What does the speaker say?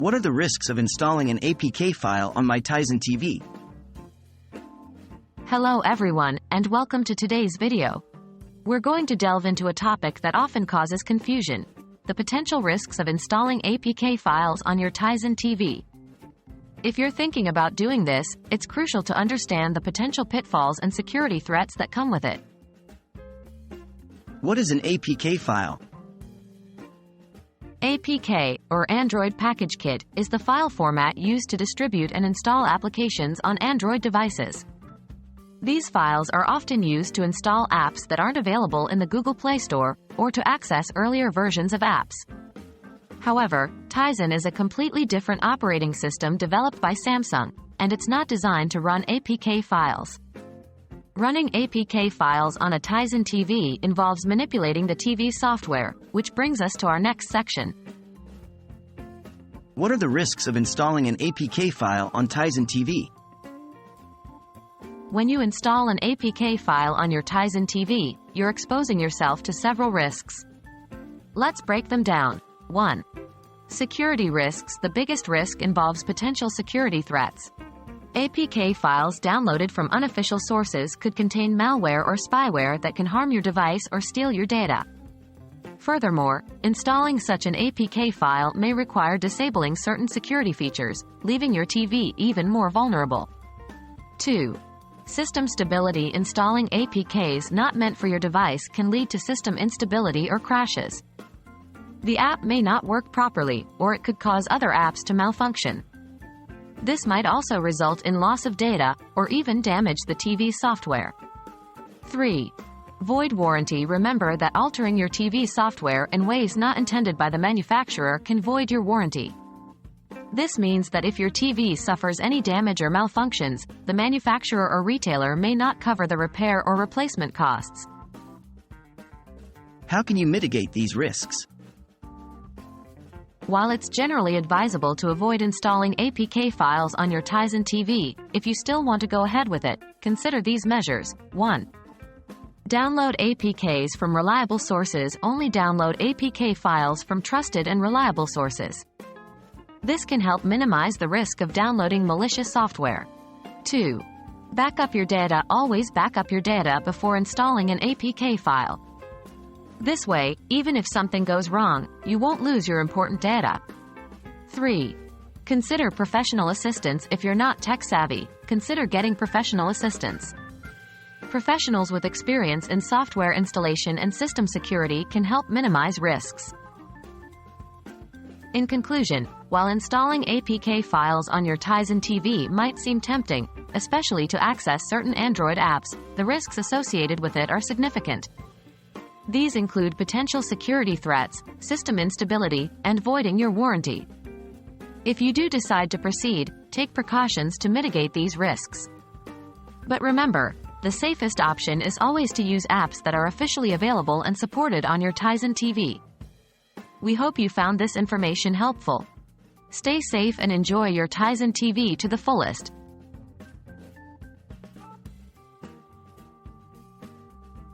What are the risks of installing an APK file on my Tizen TV? Hello everyone, and welcome to today's video. We're going to delve into a topic that often causes confusion: the potential risks of installing APK files on your Tizen TV. If you're thinking about doing this, it's crucial to understand the potential pitfalls and security threats that come with it. What is an APK file? APK, or Android Package Kit, is the file format used to distribute and install applications on Android devices. These files are often used to install apps that aren't available in the Google Play Store, or to access earlier versions of apps. However, Tizen is a completely different operating system developed by Samsung, and it's not designed to run APK files. Running APK files on a Tizen TV involves manipulating the TV software, which brings us to our next section. What are the risks of installing an APK file on Tizen TV? When you install an APK file on your Tizen TV, you're exposing yourself to several risks. Let's break them down. 1. Security risks. The biggest risk involves potential security threats. APK files downloaded from unofficial sources could contain malware or spyware that can harm your device or steal your data. Furthermore, installing such an APK file may require disabling certain security features, leaving your TV even more vulnerable. 2. System stability. Installing APKs not meant for your device can lead to system instability or crashes. The app may not work properly, or it could cause other apps to malfunction. This might also result in loss of data, or even damage the TV software. 3. Void warranty. Remember that altering your TV software in ways not intended by the manufacturer can void your warranty. This means that if your TV suffers any damage or malfunctions, the manufacturer or retailer may not cover the repair or replacement costs. How can you mitigate these risks? While it's generally advisable to avoid installing APK files on your Tizen TV, if you still want to go ahead with it, consider these measures. 1. Download APKs from reliable sources. Only download APK files from trusted and reliable sources. This can help minimize the risk of downloading malicious software. 2. Back up your data. Always back up your data before installing an APK file. This way, even if something goes wrong, you won't lose your important data. 3. Consider professional assistance. If you're not tech-savvy, consider getting professional assistance. Professionals with experience in software installation and system security can help minimize risks. In conclusion, while installing APK files on your Tizen TV might seem tempting, especially to access certain Android apps, the risks associated with it are significant. These include potential security threats, system instability, and voiding your warranty. If you do decide to proceed, take precautions to mitigate these risks. But remember, the safest option is always to use apps that are officially available and supported on your Tizen TV. We hope you found this information helpful. Stay safe and enjoy your Tizen TV to the fullest.